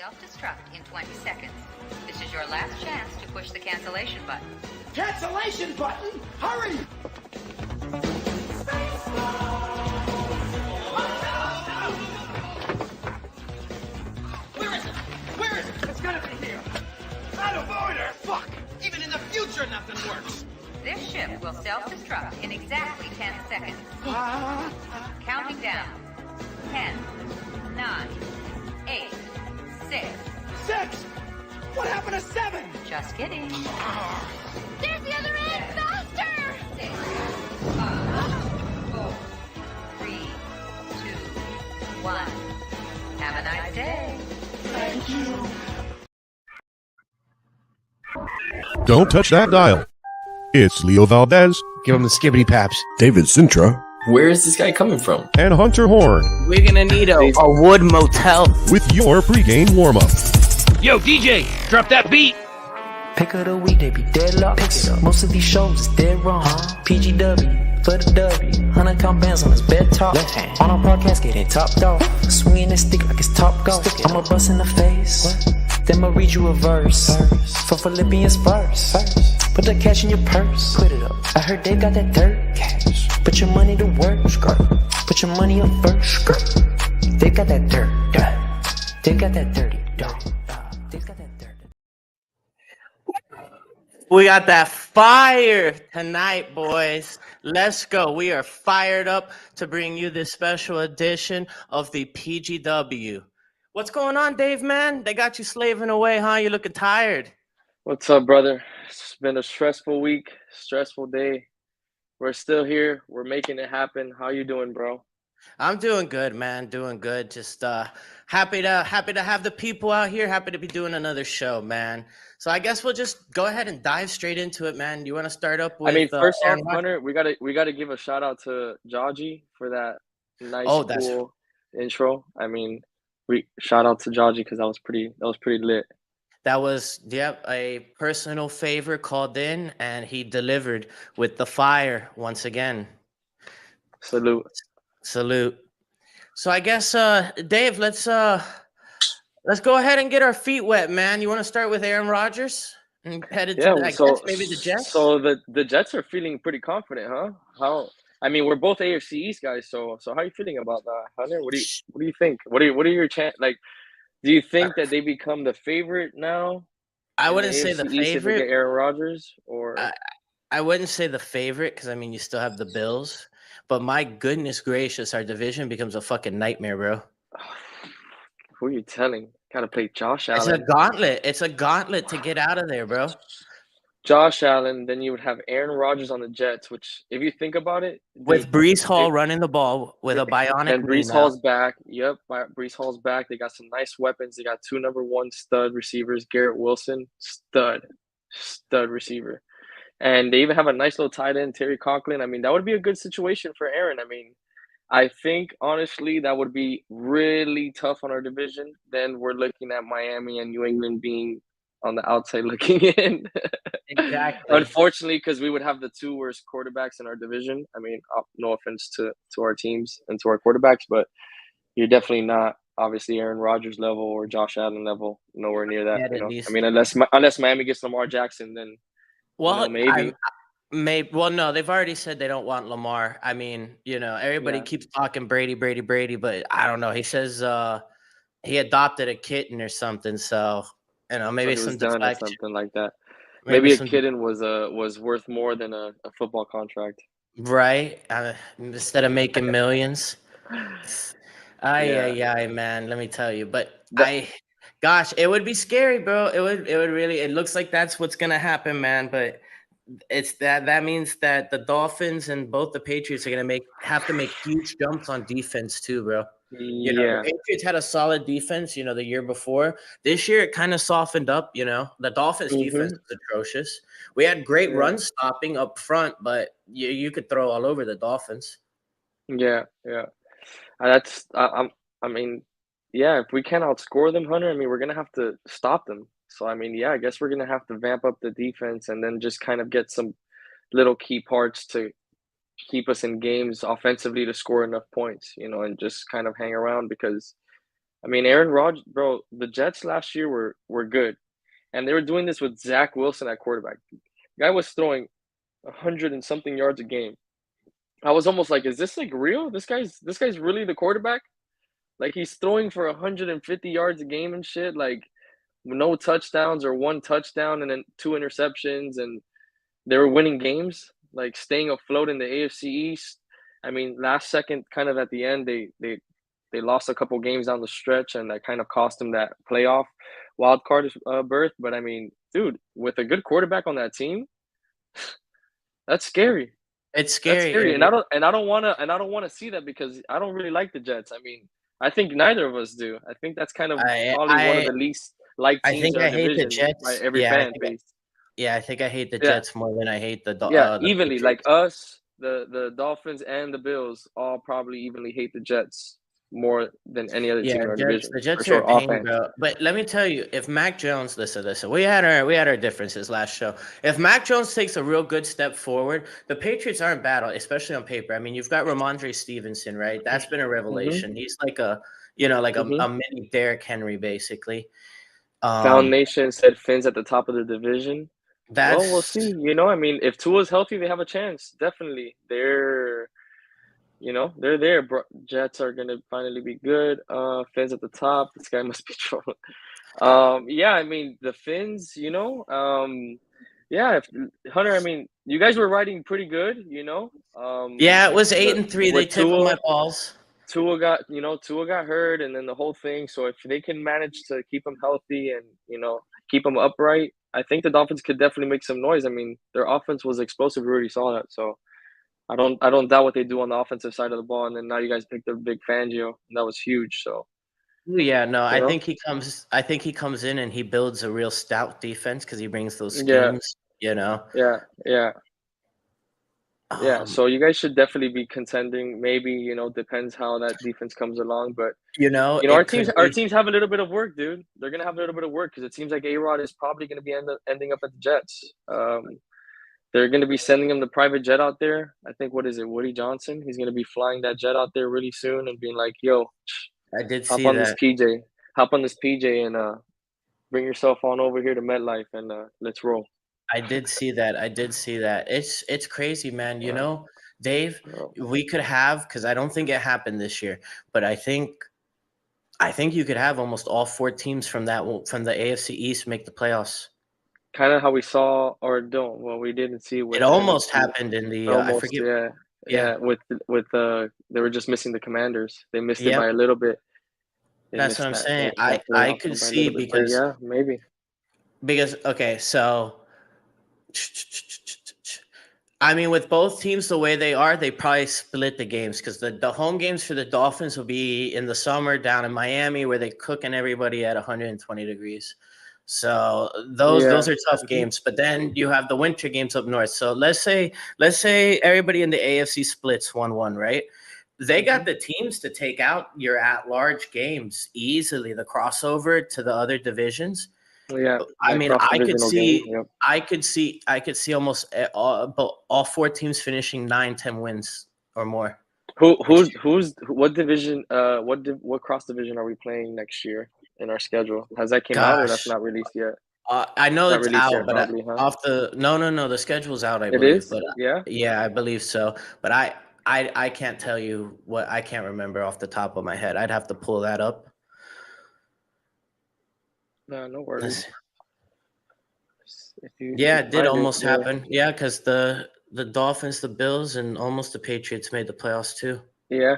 self-destruct in 20 seconds. This is your last chance to push the cancellation button. Cancellation button? Hurry! Where is it? Where is it? It's gotta be here. Out of order! Fuck! Even in the future, nothing works. This ship will self-destruct in exactly 10 seconds. Counting down. 10, 9, 8, 6. 6! What happened to 7? Just kidding. There's the other end! Faster! 6, 5, 4, 3, 2, 1. Have a nice day. Thank you. Don't touch that dial. It's Leo Valdez. Give him the skibbity paps. David Sintra. Where is this guy coming from? And Hunter Horn. We're gonna need a wood motel. With your pregame warm-up. Yo, DJ, drop that beat. Pick of the week, they be deadlocked. Pick it up. Most of these shows is dead wrong. PGW, for the W. 100 count bands on his bed top. Left hand. On our podcast, getting topped off. Swinging that stick like it's top golf. I'ma bust in the face. What? Then I'ma read you a verse. For Philippians first. Put the cash in your purse. Put it up. I heard they got that dirt cash. Put your money to work. Put your money up first. They got that dirt. They got that dirty dirt. They got that dirt. We got that fire tonight, boys. Let's go. We are fired up to bring you this special edition of the PGW. What's going on, Dave, man? They got you slaving away, huh? You looking tired. What's up, brother? It's been a stressful week, stressful day. We're still here. We're making it happen. How you doing, bro? I'm doing good, man. Doing good. Just happy to have the people out here. Happy to be doing another show, man. So I guess we'll just go ahead and dive straight into it, man. You want to start up with? First off, Hunter, we gotta give a shout out to Jaji for that nice, cool intro. We shout out to Jaji because that was pretty lit. That was, a personal favor called in, and he delivered with the fire once again. Salute. So I guess, Dave, let's go ahead and get our feet wet, man. You want to start with Aaron Rodgers and head into maybe the Jets? So the Jets are feeling pretty confident, huh? We're both AFC East guys. So how are you feeling about that, Hunter? What do you think? What are your do you think that they become the favorite now? I wouldn't say the favorite. If we get Aaron Rodgers, or I wouldn't say the favorite because you still have the Bills. But my goodness gracious, our division becomes a fucking nightmare, bro. Who are you telling? Gotta play Josh Allen. It's a gauntlet. It's a gauntlet to get out of there, bro. Josh Allen, then you would have Aaron Rodgers on the Jets, which, if you think about it, with Breece Hall running the ball with a bionic. And Breece Hall's back. Yep, Breece Hall's back. They got some nice weapons. They got 2 number 1 stud receivers. Garrett Wilson, stud receiver. And they even have a nice little tight end, Terry Conklin. That would be a good situation for Aaron. I think, honestly, that would be really tough on our division. Then we're looking at Miami and New England being on the outside looking in. Exactly. Unfortunately, because we would have the 2 worst quarterbacks in our division. No offense to our teams and to our quarterbacks, but you're definitely not, obviously, Aaron Rodgers level or Josh Allen level. Nowhere near that. Unless Miami gets Lamar Jackson, then maybe. Well, no, they've already said they don't want Lamar. Everybody keeps talking Brady, but I don't know. He says he adopted a kitten or something, so maybe some something like that. Maybe a kitten was worth more than a football contract, right? Instead of making millions. Man, let me tell you. But it would be scary, bro. It would really. It looks like that's what's gonna happen, man. But it's that means that the Dolphins and both the Patriots are gonna have to make huge jumps on defense too, bro. The Patriots had a solid defense, the year before. This year it kind of softened up, The Dolphins defense was atrocious. We had great run stopping up front, but you could throw all over the Dolphins. Yeah. If we can't outscore them, Hunter, we're gonna have to stop them. So I guess we're gonna have to vamp up the defense and then just kind of get some little key parts to keep us in games offensively to score enough points, and just kind of hang around because, I mean, Aaron Rodgers, bro, the Jets last year were good, and they were doing this with Zach Wilson at quarterback. Guy was throwing 100 and something yards a game. I was almost like, is this like real? This guy's really the quarterback? Like he's throwing for 150 yards a game and shit. Like no touchdowns or one touchdown and then 2 interceptions, and they were winning games, like staying afloat in the AFC East. I mean, last second, kind of at the end, they lost a couple games down the stretch, and that kind of cost them that playoff wild card berth. But I mean, dude, with a good quarterback on that team, that's scary. It's That's scary. scary, and I don't want to see that because I don't really like the Jets. I mean, I think neither of us do. I think that's kind of probably one of the least liked I teams think in our I hate the division by Jets. every fan base. I think I hate the Yeah. Jets more than I hate the Evenly, Patriots. like us, the Dolphins and the Bills all probably evenly hate the Jets more than any other team in our division. The Jets for sure, are a all pain, fans. bro. But let me tell you, if Mac Jones, listen, we had our differences last show. If Mac Jones takes a real good step forward, the Patriots aren't bad, especially on paper. I mean, you've got Ramondre Stevenson, right? That's been a revelation. He's like a mini Derrick Henry, basically. Foundation said Finn's at the top of the division. That's Well, we'll see. You know, I mean, if Tua's healthy, they have a chance. Definitely, they're there. Jets are gonna finally be good. Finn's at the top. This guy must be trolling. Yeah, I mean the Finns. Yeah, Hunter. I mean, you guys were riding pretty good. it was 8-3. They tickled my balls. Tua got hurt, and then the whole thing. So if they can manage to keep him healthy and keep him upright, I think the Dolphins could definitely make some noise. I mean, their offense was explosive. We already saw that. So I don't doubt what they do on the offensive side of the ball. And then now you guys picked up Big Fangio, and that was huge. So yeah, no, I think he comes in and he builds a real stout defense because he brings those schemes. Yeah, so you guys should definitely be contending. Maybe depends how that defense comes along, but our teams have a little bit of work, dude. They're gonna have a little bit of work because it seems like A-Rod is probably gonna be ending up at the Jets. They're gonna be sending him the private jet out there. I think Woody Johnson. He's gonna be flying that jet out there really soon and being like, "Yo, I did hop see on that. this PJ, and bring yourself on over here to MetLife and let's roll." I did see that. It's crazy, man. Dave, we could have, because I don't think it happened this year, but I think you could have almost all 4 teams from the AFC East make the playoffs. Kind of how we saw, or don't. Well, we didn't see it almost happened in the. Almost, I forget. Yeah. With they were just missing the Commanders. They missed it by a little bit. That's what I'm saying. I could see because maybe. Because okay, so I mean, with both teams the way they are, they probably split the games because the home games for the Dolphins will be in the summer down in Miami where they're cooking everybody at 120 degrees. So those are tough games. But then you have the winter games up north. So let's say everybody in the AFC splits 1-1, right? They got the teams to take out your at-large games easily. The crossover to the other divisions. Yeah, I mean, I could see almost all 4 teams finishing 9-10 wins or more. What division? What cross division are we playing next year in our schedule? Has that came out or that's not released yet? I know it's out, yet, but probably, off the no, the schedule's out. I believe it is. But yeah, I believe so. But I can't tell you what I can't remember off the top of my head. I'd have to pull that up. No worries. It did almost happen. Yeah, because the Dolphins, the Bills, and almost the Patriots made the playoffs too. Yeah,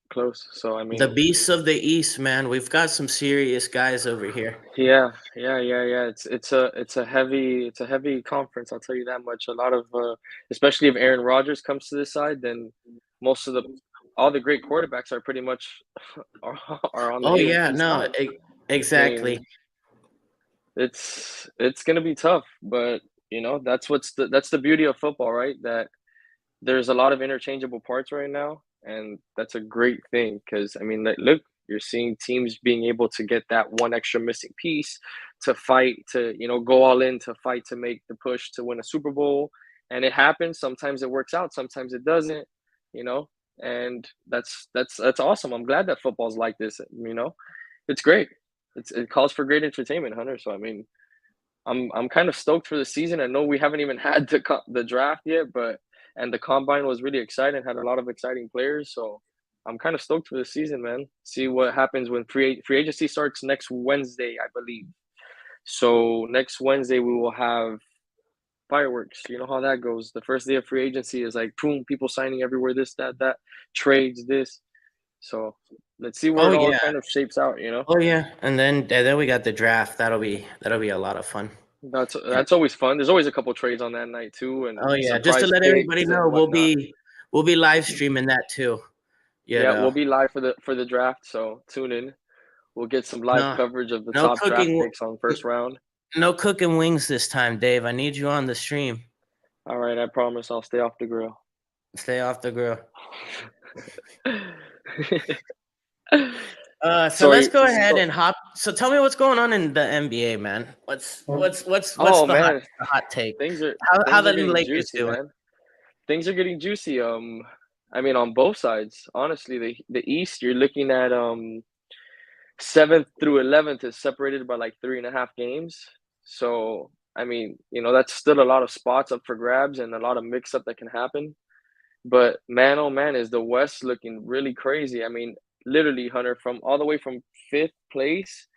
close. So I mean, the beasts of the East, man. We've got some serious guys over here. Yeah. It's a heavy conference. I'll tell you that much. A lot of, especially if Aaron Rodgers comes to this side, then most of all the great quarterbacks are pretty much are on the. Oh yeah, no, exactly. It's gonna be tough, but that's the beauty of football, right? That there's a lot of interchangeable parts right now, and that's a great thing because I mean, look, you're seeing teams being able to get that one extra missing piece to fight to go all in to fight to make the push to win a Super Bowl, and it happens. Sometimes it works out, sometimes it doesn't, and that's awesome. I'm glad that football's like this, it's great. It calls for great entertainment, Hunter. So I mean, I'm kind of stoked for the season. I know we haven't even had the draft yet, but and the combine was really exciting, had a lot of exciting players. So I'm kind of stoked for the season, man. See what happens when free agency starts next Wednesday, I believe. So next Wednesday we will have fireworks. You know how that goes. The first day of free agency is like boom, people signing everywhere, this, that, trades, this. So let's see where Oh it all yeah. kind of shapes out, you know? Oh yeah. And then we got the draft. That'll be a lot of fun. That's always fun. There's always a couple trades on that night too, and Oh yeah. Just to surprise let everybody picks and know, whatnot. we'll be live streaming that too. You Yeah, know. we'll be live for the draft, so tune in. We'll get some live coverage of the no top draft cooking, picks on first round. No cooking wings this time, Dave. I need you on the stream. All right, I promise I'll stay off the grill. Stay off the grill. So let's go ahead and hop. So tell me what's going on in the NBA, man. What's the hot take? How the Lakers doing? Man. Things are getting juicy. I mean, on both sides, honestly, the East, you're looking at 7th through 11th is separated by like 3.5 games. So, I mean, you know, that's still a lot of spots up for grabs and a lot of mix up that can happen. But man, oh man, is the West looking really crazy. I mean, literally, Hunter, from all the way from 5th place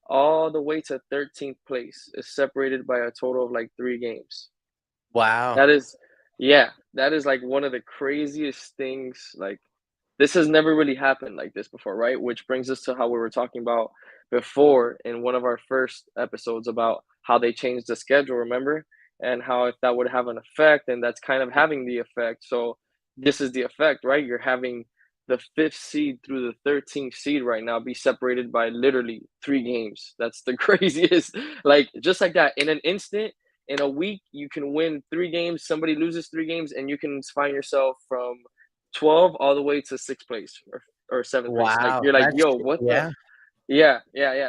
all the way to 13th place is separated by a total of like 3 games. Wow. That is like one of the craziest things. Like, this has never really happened like this before, right? Which brings us to how we were talking about before in one of our first episodes about how they changed the schedule, remember? And how if that would have an effect, and that's kind of having the effect. So this is the effect, right? You're having the 5th seed through the 13th seed right now be separated by literally 3 games. That's the craziest. Like, just like that, in an instant, in a week, you can win 3 games. Somebody loses 3 games, and you can find yourself from 12 all the way to 6th place or 7th place. Like, you're like, yo, what the? Yeah.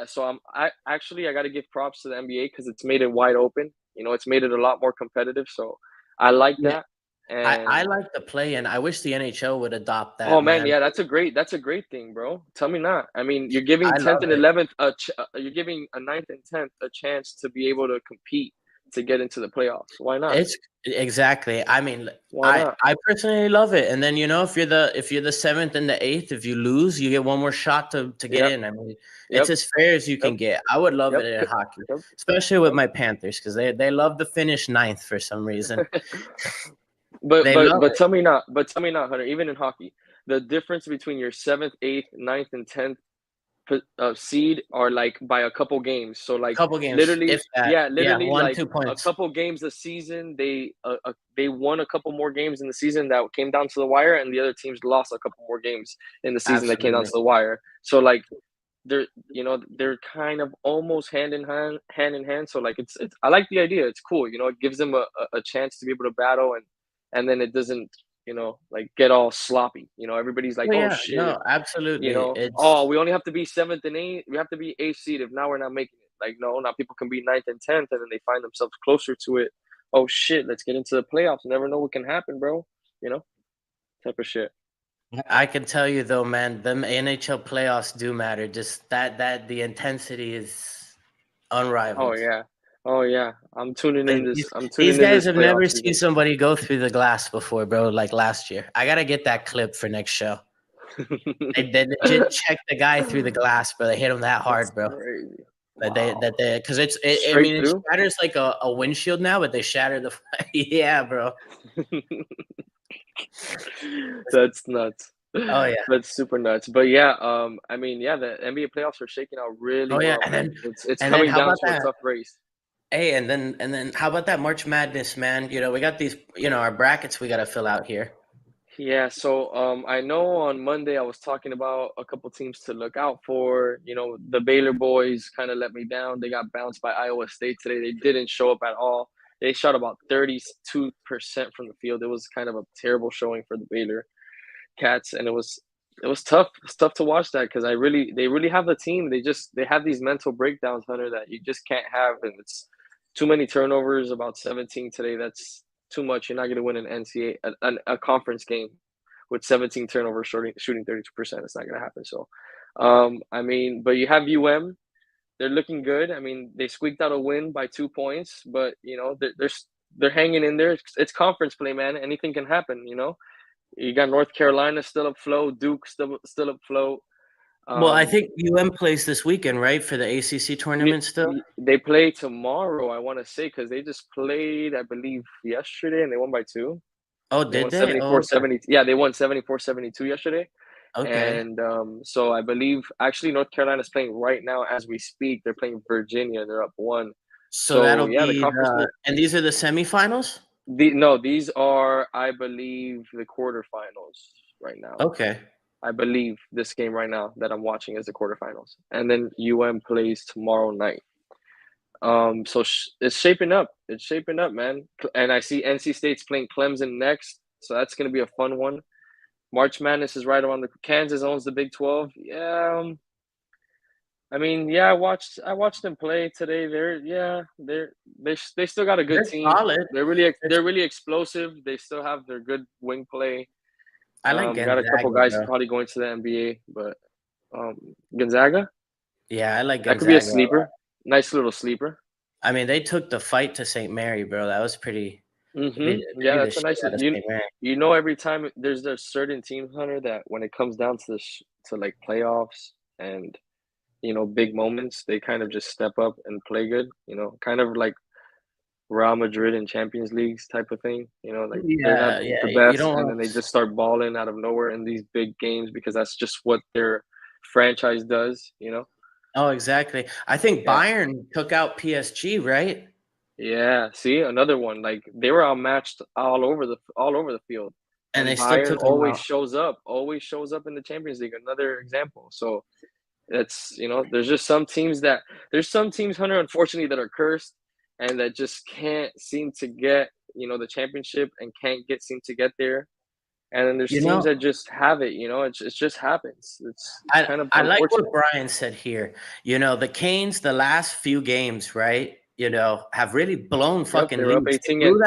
So I got to give props to the NBA because it's made it wide open. You know, it's made it a lot more competitive. So I like that. And I like the play, and I wish the NHL would adopt that. Oh man, yeah, that's a great thing, bro. Tell me not. I mean, you're giving 10th and 11th you're giving a 9th and 10th a chance to be able to compete to get into the playoffs. Why not? It's exactly. I mean, I personally love it. And then, you know, if you're the 7th and the 8th, if you lose, you get one more shot to get in. I mean, it's as fair as you can get. I would love it in hockey, especially with my Panthers, because they love to finish 9th for some reason. But tell me not, Hunter. Even in hockey, the difference between your 7th, 8th, 9th, and 10th seed are like by a couple games. So like literally, literally 1, like 2 points. A couple games a season. They won a couple more games in the season that came down to the wire, and the other teams lost a couple more games in the season that came down to the wire. So like they're kind of almost hand in hand. So like it's I like the idea. It's cool. You know, it gives them a chance to be able to battle and then it doesn't, you know, like get all sloppy. You know, everybody's like, oh shit. No, absolutely. You know, we only have to be 7th and 8th. We have to be 8th seed if now we're not making it. Like, no, now people can be 9th and 10th, and then they find themselves closer to it. Oh shit, let's get into the playoffs. You never know what can happen, bro. You know, type of shit. I can tell you though, man, the NHL playoffs do matter. Just that the intensity is unrivaled. Oh yeah, I'm tuning in this. These guys have never seen somebody go through the glass before, bro. Like last year, I gotta get that clip for next show. they legit check the guy through the glass, but they hit him that hard, bro. Crazy. Because it shatters like a windshield now, but they shatter the. Yeah, bro. That's nuts. Oh yeah, that's super nuts. But yeah, I mean, yeah, the NBA playoffs are shaking out really well. And then it's coming down to a tough race. Hey, and then how about that March Madness, man? You know, we got these, you know, our brackets we got to fill out here. Yeah, so I know on Monday I was talking about a couple teams to look out for. You know, the Baylor boys kind of let me down. They got bounced by Iowa State today. They didn't show up at all. They shot about 32% from the field. It was kind of a terrible showing for the Baylor Cats, and it was tough. It's tough to watch that because they really have the team. They have these mental breakdowns, Hunter, that you just can't have, and it's too many turnovers. About 17 today. That's too much. You're not going to win an NCAA a conference game with 17 turnovers, shooting 32%. It's not going to happen. So I mean, but you have UM. They're looking good. I mean, they squeaked out a win by 2 points, but they're hanging in there. It's conference play, man. Anything can happen. You got North Carolina still afloat, Duke still afloat. Well, I think UM plays this weekend, right, for the ACC tournament still? They play tomorrow, I want to say, because they just played, I believe, yesterday, and they won by 2. Oh, They won did they? 74-70. Yeah, they won 74-72 yesterday. Okay. And so I believe actually North Carolina is playing right now as we speak. They're playing Virginia. They're up 1. So that'll yeah, be the conference. and these are the semifinals? These are, I believe, the quarterfinals right now. Okay. I believe this game right now that I'm watching is the quarterfinals, and then UM plays tomorrow night. So it's shaping up. It's shaping up, man. And I see NC State's playing Clemson next, so that's gonna be a fun one. March Madness is right around the. Kansas owns the Big 12. Yeah. I mean, yeah, I watched them play today. They still got a good team. Solid. They're really explosive. They still have their good wing play. I like Gonzaga, got a couple guys bro. probably going to the NBA, but Gonzaga. Yeah, I like Gonzaga. That could be a sleeper. Nice little sleeper. I mean, they took the fight to St. Mary, bro. That was pretty. Yeah, that's a nice. Every time there's a certain team, Hunter, that when it comes down to like playoffs and big moments, they kind of just step up and play good. Kind of like Real Madrid in Champions Leagues type of thing. Like they're not the best, and then they just start balling out of nowhere in these big games because that's just what their franchise does. Oh, exactly. I think Bayern took out PSG, right? Yeah. See, another one. Like they were outmatched all over the field, and they Bayern still took always shows up in the Champions League. Another example. So it's there's some teams, Hunter, unfortunately, that are cursed and that just can't seem to get the championship and can't seem to get there. And then there's teams that just have it, it just happens. It's kind of. I like what Brian said here. The Canes, the last few games, right? Have really blown fucking leads. Up 18 and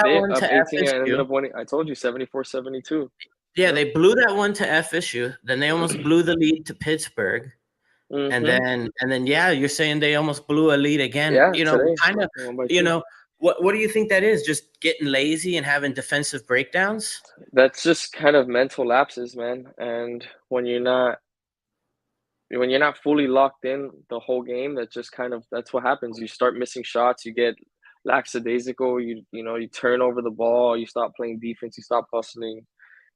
ended up winning. I told you 74-72. Yeah, they blew that one to FSU. Then they almost blew the lead to Pittsburgh. And then you're saying they almost blew a lead again. Today, kind of, what do you think that is? Just getting lazy and having defensive breakdowns? That's just kind of mental lapses, man. And when you're not fully locked in the whole game, that's what happens. You start missing shots, you get lackadaisical, you turn over the ball, you stop playing defense, you stop hustling.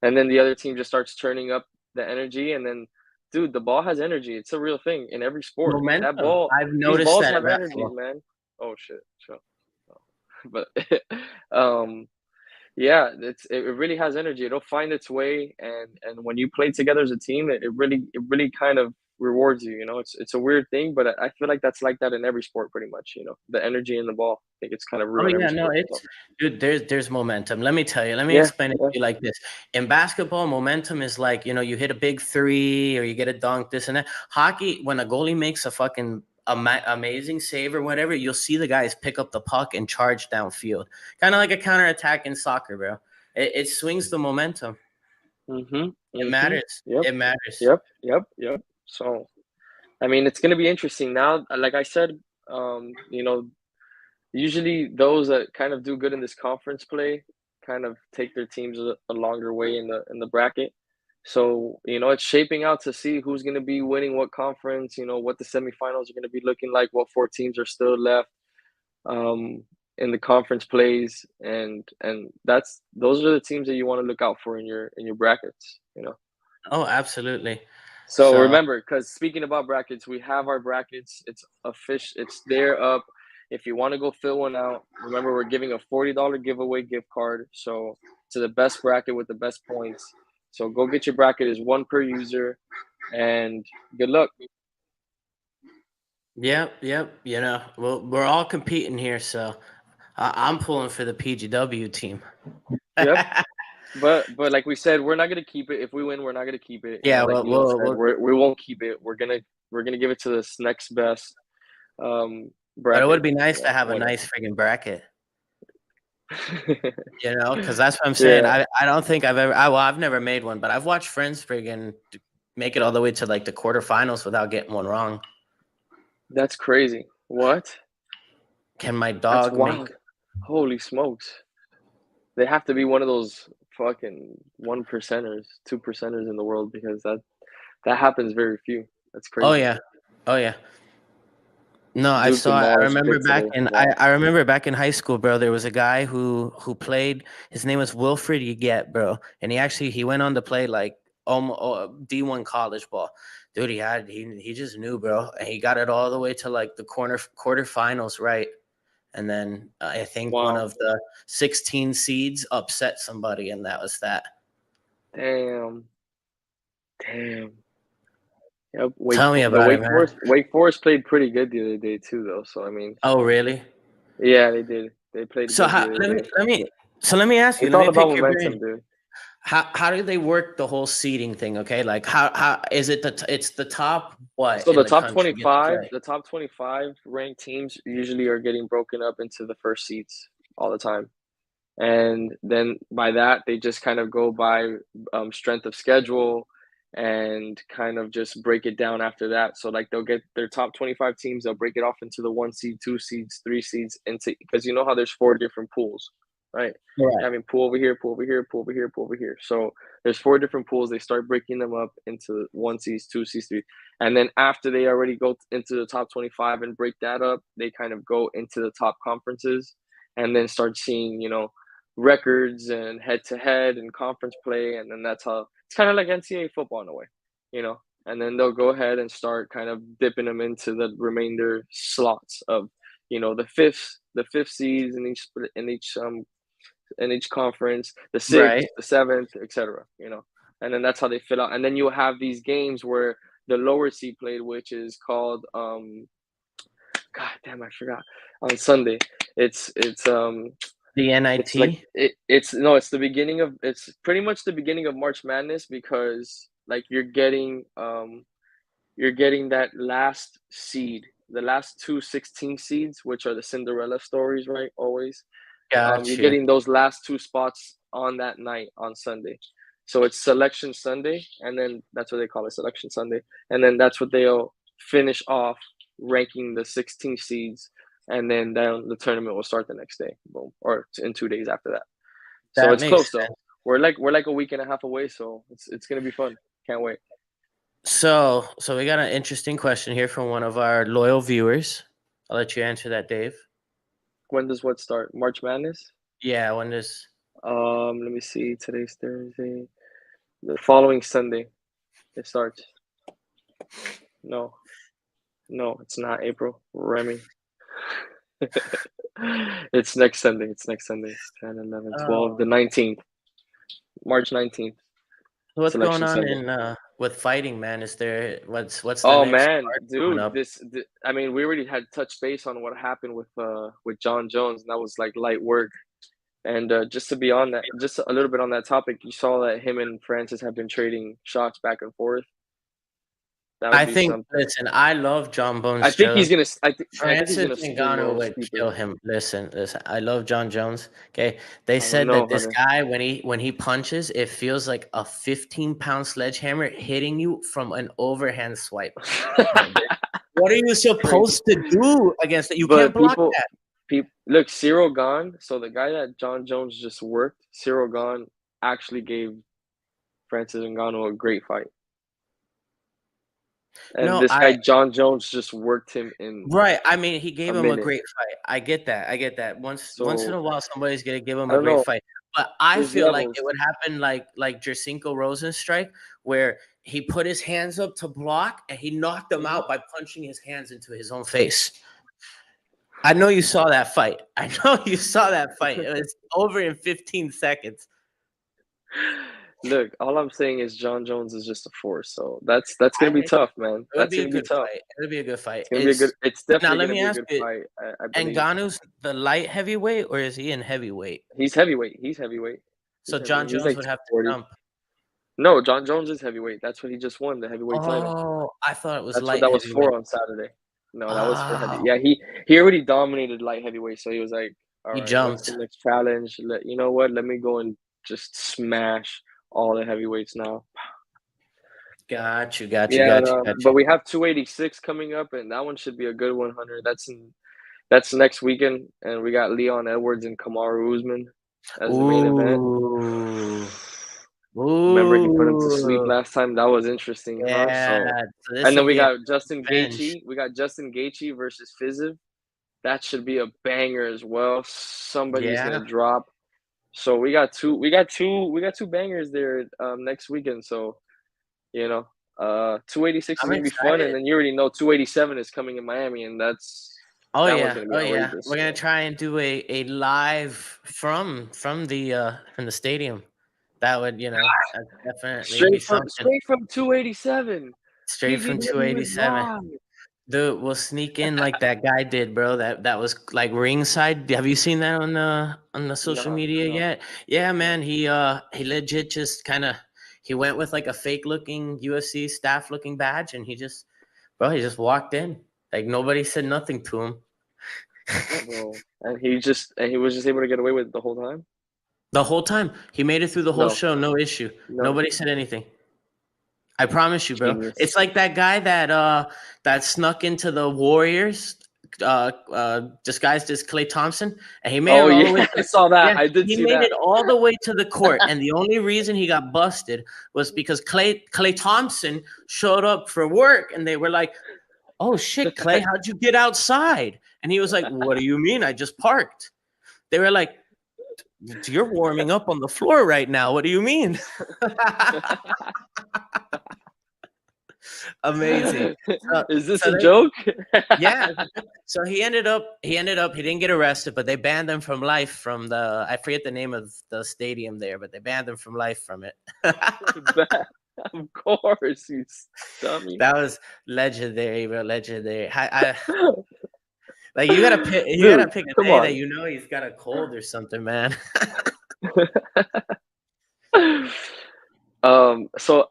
And then the other team just starts turning up the energy, and then dude, the ball has energy. It's a real thing in every sport. Momentum. That ball, I've noticed balls that have energy, man. Oh shit, sure. But yeah, it really has energy. It'll find its way, and when you play together as a team, it really kind of rewards you. It's a weird thing, but I feel like that's like that in every sport, pretty much. The energy in the ball. I think it's kind of real. Oh yeah, no, dude. There's momentum. Let me tell you. Let me explain it to you like this. In basketball, momentum is like you hit a big three or you get a dunk, this and that. Hockey, when a goalie makes a fucking amazing save or whatever, you'll see the guys pick up the puck and charge downfield, kind of like a counterattack in soccer, bro. It swings the momentum. It matters. Yep. It matters. Yep. So, I mean, it's gonna be interesting now. Like I said, usually those that kind of do good in this conference play kind of take their teams a longer way in the bracket. So, it's shaping out to see who's going to be winning what conference, what the semifinals are going to be looking like, what 4 teams are still left in the conference plays. And those are the teams that you want to look out for in your brackets, Oh, absolutely. So remember, because speaking about brackets, we have our brackets. It's official. It's there up. If you want to go fill one out, remember we're giving a $40 giveaway gift card. So to the best bracket with the best points. So go get your bracket. Is 1 per user, and good luck. Yep. We're all competing here, so I'm pulling for the PGW team. Yep. But like we said, we're not gonna keep it. If we win, we're not gonna keep it. Yeah, like we won't keep it. We're gonna give it to this next best bracket. But it would be nice to have a nice friggin' bracket. Because that's what I'm saying. I don't think I've never made one, but I've watched friends friggin' make it all the way to like the quarterfinals without getting one wrong. That's crazy. What? Can my That's dog wild. make? Holy smokes! They have to be one of those fucking 1%ers, 2%ers in the world because that happens very few. That's crazy. Oh yeah, oh yeah. No, I Duke saw. I demolished remember Pitt back today. in. Wow. I remember back in high school, bro. There was a guy who played. His name was Wilfred Yeget, bro, and he went on to play like D1 college ball. Dude, he just knew, bro. And he got it all the way to like the quarterfinals, right? And then I think one Wow. of the 16 seeds upset somebody, and that was that. Damn. Yep. Tell me about it, man. Wake Forest played pretty good the other day too, though. So I mean, Oh, really? yeah, they did. They played So good the other day. let me ask you. It's Let all me about pick your momentum, brain. dude. How do they work the whole seeding thing? Okay, like how is it it's the top what So in the the top country get to 25, play? the top 25 ranked teams usually are getting broken up into the first seeds all the time. And then by that, they just kind of go by strength of schedule and kind of just break it down after that. So like they'll get their top 25 teams, they'll break it off into the 1 seed, 2 seeds, 3 seeds, into because you know how there's 4 different pools, right? Right. Having pool over here, pool over here, pool over here, pool over here. So there's 4 different pools. They start breaking them up into 1 seeds, 2 seeds, 3. And then after they already go into the top 25 and break that up, they kind of go into the top conferences and then start seeing, records and head-to-head and conference play. And then that's how it's kind of like NCAA football in a way, and then they'll go ahead and start kind of dipping them into the remainder slots of, the fifth seeds in each conference, the sixth, Right. the seventh, etc. And then that's how they fill out. And then you'll have these games where the lower seed played, which is called God damn, I forgot. On Sunday, it's The NIT. it's like it's pretty much the beginning of March Madness because like you're getting that last seed, the last 2 16 seeds, which are the Cinderella stories, right? Always. You're Gotcha. getting those last 2 spots on that night on Sunday. So it's Selection Sunday, and then that's what they call it, Selection Sunday. And then that's what they'll finish off ranking the 16 seeds, and then the tournament will start the next day, boom, or in 2 days after that. So That it's makes close sense. though. We're like a week and a half away, so it's gonna be fun. Can't wait. So we got an interesting question here from one of our loyal viewers. I'll let you answer that, Dave. When does what start? March Madness? Yeah, when does Let me see. Today's Thursday. The following Sunday, it starts. No, it's not April. Remy. It's next Sunday. 10, 11, 12, the 19th. March 19th. what's Selection going on Sunday. in with fighting, man? Is there what's the Oh next man, card coming dude, up? I mean, we already had touched base on what happened with John Jones, and that was like light work. And just to be on that, just a little bit on that topic, you saw that him and Francis have been trading shots back and forth. That would I be think. something. Listen, I love John Bones. I think he's Jones. gonna. I think he's Francis gonna spoon Ngannou roast would people. kill him. Listen. I love John Jones. Okay, they I don't said know, that this Hunter. guy, when he punches, it feels like a 15-pound sledgehammer hitting you from an overhand swipe. What are you supposed to do against it? You can't block that. Look, Cyril Gane. So the guy that John Jones just worked, Cyril Gane actually gave Francis Ngannou a great fight. And No, this guy John Jones just worked him in. Right. I mean, he gave a him a minute. great fight. I get that. Once in So a while, somebody's gonna give him I a don't great know. fight. But I There's feel like levels. it would happen like Jersinko Rosenstrike, where he put his hands up to block and he knocked him out by punching his hands into his own face. I know you saw that fight. It was over in 15 seconds. Look, all I'm saying is John Jones is just a force. So that's gonna be tough, man. It would That's be a gonna be good tough. fight. It would be a good fight. It's gonna be a good. It's definitely let gonna me be a ask good you, fight. I believe. Ngannou's the light heavyweight or is he in heavyweight? He's heavyweight. So John Jones like would have to 40. jump. No, John Jones is heavyweight. That's what he just won, the heavyweight title. Oh, I thought it was That's what light that was heavyweight. for on Saturday. No, that was for heavy. Wow. Yeah, he already dominated light heavyweight, so he was like, all He right, jumped. what's the next challenge? You know what? Let me go and just smash all the heavyweights now. Got you. Yeah, but we have 286 coming up, and that one should be a good one, Hunter. That's next weekend, and we got Leon Edwards and Kamaru Usman as the main event. Ooh. Remember he put him to sleep Ooh. last time? That was interesting, huh? Yeah. So, and then we got Justin revenge. Gaethje. We got Justin Gaethje versus Fiziev. That should be a banger as well. Somebody's gonna drop. So we got two bangers there next weekend. So, 286 is gonna be fun, and then you already know 287 is coming in Miami, and that's one's gonna be outrageous. We're gonna try and do a live from the stadium. That would definitely straight from 287. Straight from 287. Dude, we'll sneak in like that guy did, bro. That was like ringside. Have you seen that on the social media yet? Yeah, man. He legit just he went with like a fake looking UFC staff looking badge, and he just walked in. Like nobody said nothing to him. Bro. And he was just able to get away with it the whole time. The whole time he made it through the whole show, no issue. Nobody said anything. I promise you, bro. Genius. It's like that guy that snuck into the Warriors, disguised as Klay Thompson, and he made it all the way. I saw that. I did see that. He made it all the way to the court, and the only reason he got busted was because Klay Thompson showed up for work, and they were like, "Oh shit, Klay, how'd you get outside?" And he was like, "What do you mean? I just parked." They were like, "You're warming up on the floor right now. What do you mean?" Amazing. Is this a joke? Yeah. So he didn't get arrested, but they banned him from life from I forget the name of the stadium there, but they banned him from life from it. Of course, you dummy. That was legendary, bro. Legendary. Like you gotta pick a day that you know he's got a cold or something, man. So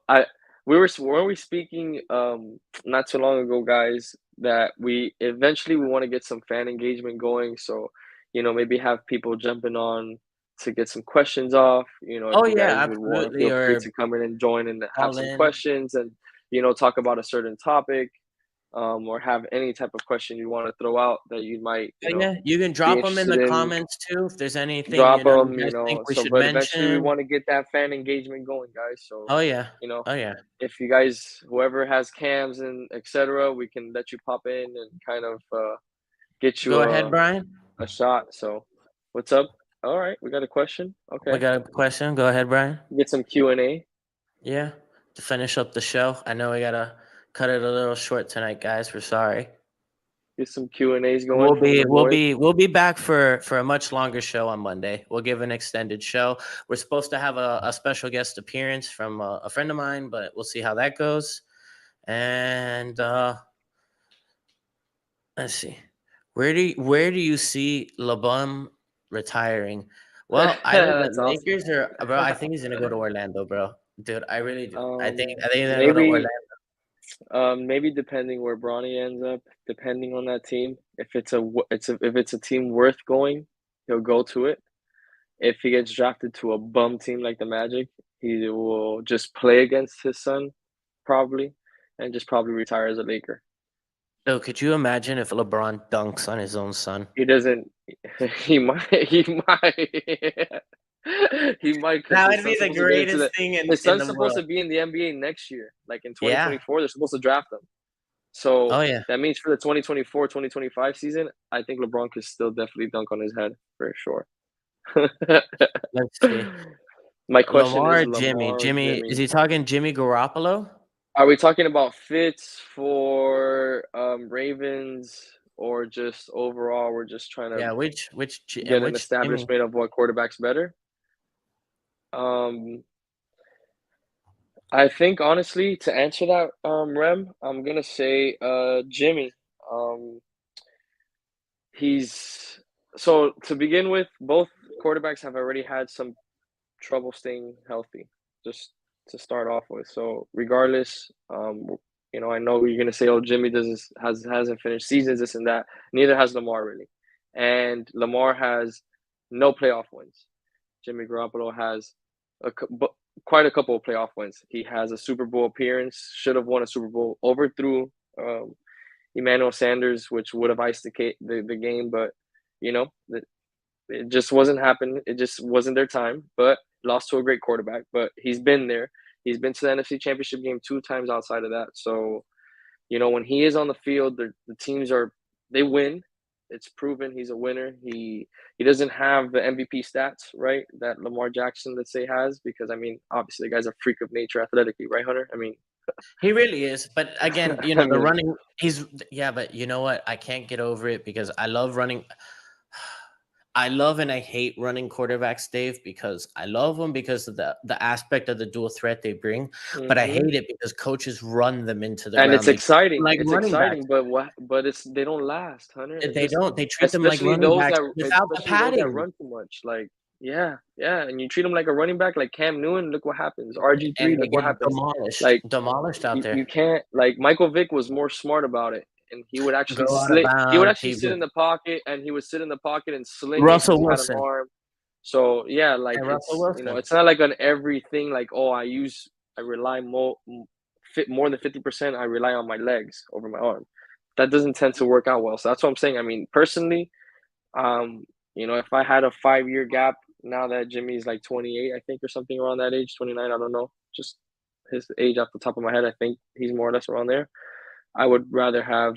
weren't we speaking not too long ago, guys, that we eventually want to get some fan engagement going. So, maybe have people jumping on to get some questions off. Absolutely. Feel free to come in and join and have some questions and talk about a certain topic. Or have any type of question you want to throw out that you might. You can drop them in the comments too if there's anything. Drop them, think we should but mention. Eventually, we want to get that fan engagement going, guys. So. If you guys, whoever has cams and etc., we can let you pop in and kind of get you. Go ahead, Brian. A shot. So, what's up? All right, we got a question. Okay. We got a question. Go ahead, Brian. Get some Q&A. Yeah, to finish up the show. I know we gotta cut it a little short tonight, guys. We're sorry. Get some Q&As going. We'll be back for a much longer show on Monday. We'll give an extended show. We're supposed to have a special guest appearance from a friend of mine, but we'll see how that goes. And let's see. Where do you see LeBron retiring? Well, either the Lakers or bro, I think he's gonna go to Orlando, bro. Dude, I really do. I think he's gonna go to Orlando. Maybe depending where Bronny ends up, depending on that team. If it's a team worth going, he'll go to it. If he gets drafted to a bum team like the Magic, he will just play against his son, probably, and just probably retire as a Laker. So could you imagine if LeBron dunks on his own son? He doesn't. He might. He might. That would be the greatest thing in the world. His son's supposed to be in the NBA next year, like in 2024. They're supposed to draft him. So that means for the 2024-2025 season, I think LeBron could still definitely dunk on his head for sure. Let's see. My question is Jimmy. Is he talking Jimmy Garoppolo? Are we talking about fits for Ravens or just overall? We're just trying to get an establishment of what quarterback's better. I think honestly, to answer that, Rem, I'm gonna say Jimmy. To begin with, both quarterbacks have already had some trouble staying healthy, just to start off with. So regardless, I know you're gonna say, "Oh, Jimmy hasn't finished seasons, this and that." Neither has Lamar really, and Lamar has no playoff wins. Jimmy Garoppolo has quite a couple of playoff wins. He has a Super Bowl appearance, should have won a Super Bowl, overthrew Emmanuel Sanders, which would have iced the game, but it just wasn't happening. It just wasn't their time, but lost to a great quarterback. But he's been there. He's been to the NFC Championship game 2 times outside of that. So, when he is on the field, the teams they win. It's proven he's a winner. He doesn't have the MVP stats, right, that Lamar Jackson, let's say, has, because, I mean, obviously the guy's a freak of nature athletically, right, Hunter? I mean, he really is. But again, the running, but you know what? I can't get over it because I love running. I love and I hate running quarterbacks, Dave, because I love them because of the aspect of the dual threat they bring, but I hate it because coaches run them into the and ground. it's exciting. Like it's exciting, backs. but they don't last, Hunter. They don't. They treat them like running backs without the padding. Those that run too much, like and you treat them like a running back, like Cam Newton. Look what happens. RG3. Look what happens. Demolished out there. You can't, like, Michael Vick was more smart about it. And he would actually sit in the pocket, and he would sit in the pocket and sling Russell Wilson. Arm. So it's not like on everything. Like, I rely more than 50%. I rely on my legs over my arm. That doesn't tend to work out well. So that's what I'm saying. I mean, personally, if I had a 5-year gap now that Jimmy's like 28, I think, or something around that age, 29, I don't know, just his age off the top of my head, I think he's more or less around there. I would rather have,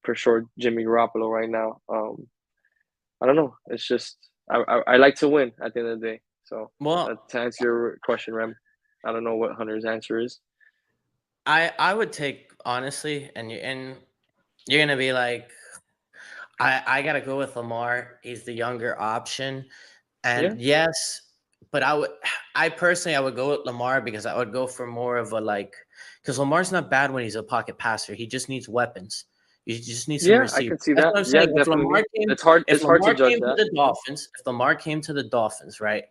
for sure, Jimmy Garoppolo right now. I don't know. It's just I like to win at the end of the day. So, to answer your question, Rem, I don't know what Hunter's answer is. I would take, honestly, and you're gonna be like, I gotta go with Lamar. He's the younger option, and yes, but I personally would go with Lamar because I would go for more of a because Lamar's not bad when he's a pocket passer. He just needs weapons. You just need some receivers. I can see that. What I'm saying. If Lamar came, it's hard to judge that. If Lamar came to the Dolphins, right?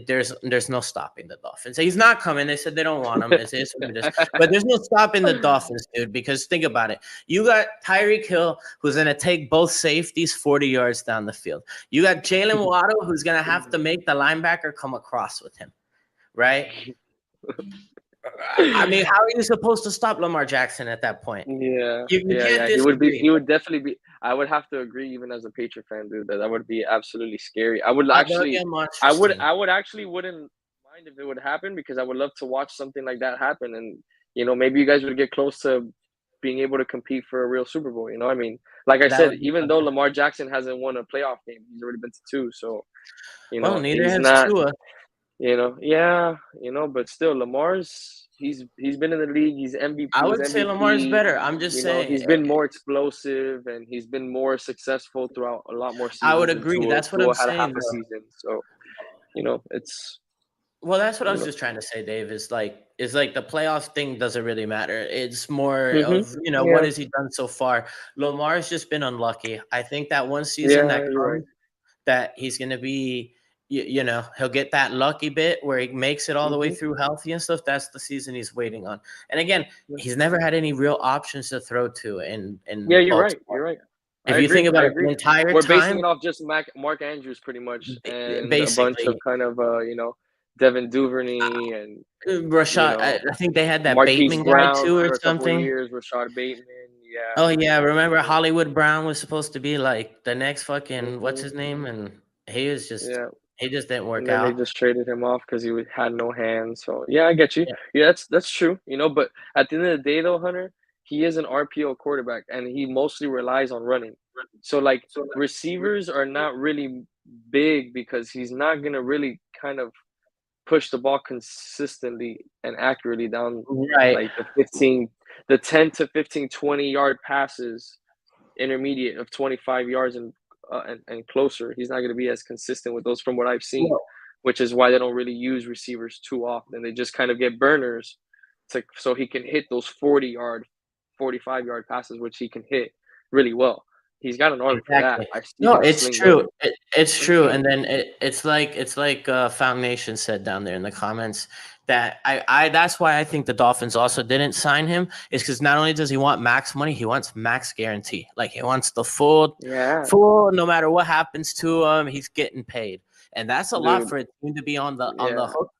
There's no stopping the Dolphins. He's not coming. They said they don't want him. But there's no stopping the Dolphins, dude. Because think about it. You got Tyreek Hill, who's gonna take both safeties 40 yards down the field. You got Jalen Waddle, who's gonna have to make the linebacker come across with him, right? I mean, how are you supposed to stop Lamar Jackson at that point? Yeah, you can't disagree. He would definitely be. I would have to agree, even as a Patriot fan, dude. That would be absolutely scary. I would actually wouldn't mind if it would happen, because I would love to watch something like that happen, and maybe you guys would get close to being able to compete for a real Super Bowl. I mean, like I said, even though Lamar Jackson hasn't won a playoff game, he's already been to 2. So, neither has Tua. But still, Lamar's he's been in the league. He's MVP. I would say Lamar's better. I'm just saying he's been more explosive, and he's been more successive throughout a lot more seasons. I would agree. That's what I'm saying. Half a season. So, it's. Well, that's what I was just trying to say, Dave. Is like the playoff thing doesn't really matter. It's more of what has he done so far. Lamar's just been unlucky. I think that one season that he's gonna be. He'll get that lucky bit where he makes it all the way through healthy and stuff. That's the season he's waiting on. And again, he's never had any real options to throw to. You're right. You're right. If you think about it, the entire time, we're basing it off just Mark Andrews pretty much, and basically a bunch of kind of Devin Duvernay and Rashad. I think they had that Marquise Bateman Brown guy too, or something. Years, Rashad Bateman. Yeah. Oh yeah, remember Hollywood Brown was supposed to be like the next fucking what's his name, and he was just. Yeah. He just didn't work out. They just traded him off because he had no hands. So I get you. Yeah, that's true. But at the end of the day, though, Hunter, he is an RPO quarterback, and he mostly relies on running. So receivers are not really big because he's not gonna really kind of push the ball consistently and accurately down like the 10 to 15, 20-yard passes, intermediate of 25 yards and closer. He's not going to be as consistent with those from what I've seen, which is why they don't really use receivers too often. They just kind of get burners so he can hit those 40-yard, 45-yard passes, which he can hit really well. He's got an arm for that. It's true. It's true. And then it's like Foundation said down there in the comments that I that's why I think the Dolphins also didn't sign him, is because not only does he want max money, he wants max guarantee. Like he wants the full, no matter what happens to him, he's getting paid. and that's a lot Dude. for a team to be on the hook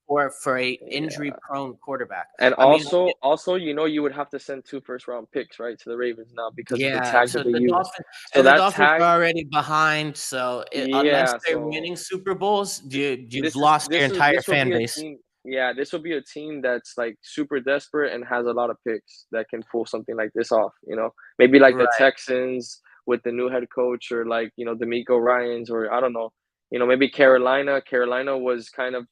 for a injury prone quarterback. And I mean, also, you would have to send 2 first-round picks, right, to the Ravens now because of the yeah, tag so that they the use. Dolphins, So and the that Dolphins tag, are already behind. So unless they're winning Super Bowls, you've lost your entire fan base. This will be a team that's like super desperate and has a lot of picks that can pull something like this off. Maybe like the Texans with the new head coach, or like D'Amico Ryans, or I don't know. Maybe Carolina. Carolina was kind of,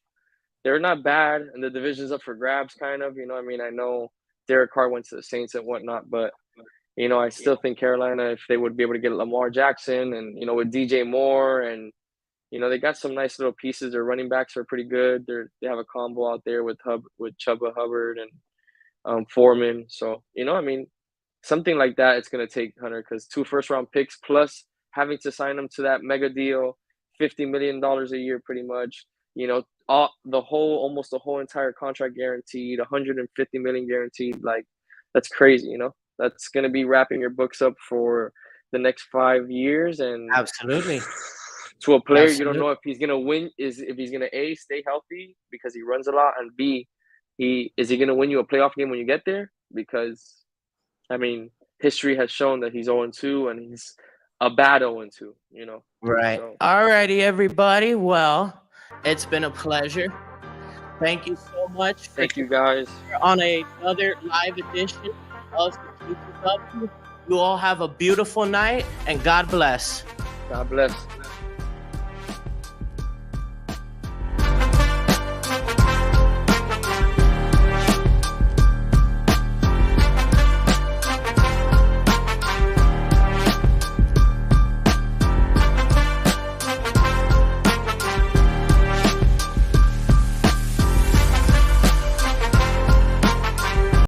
they're not bad, and the division's up for grabs, kind of. I know Derek Carr went to the Saints and whatnot, but I still think Carolina, if they would be able to get Lamar Jackson and with DJ Moore, and they got some nice little pieces. Their running backs are pretty good. They have a combo out there with Chuba Hubbard and Foreman. So something like that, it's gonna take, Hunter, because 2 first-round picks plus having to sign them to that mega deal, $50 million a year, pretty much. Almost the whole entire contract guaranteed, $150 million guaranteed. Like, that's crazy. That's gonna be wrapping your books up for the next 5 years, and Absolutely. to a player, Absolutely. you don't know if he's gonna win. If he's gonna A, stay healthy because he runs a lot, and B, is he gonna win you a playoff game when you get there? Because history has shown that he's 0-2, and he's a bad 0-2. Right. So. All righty, everybody. Well, it's been a pleasure. Thank you so much. Thank you, guys. On another live edition of the TTW. You all have a beautiful night, and God bless. God bless.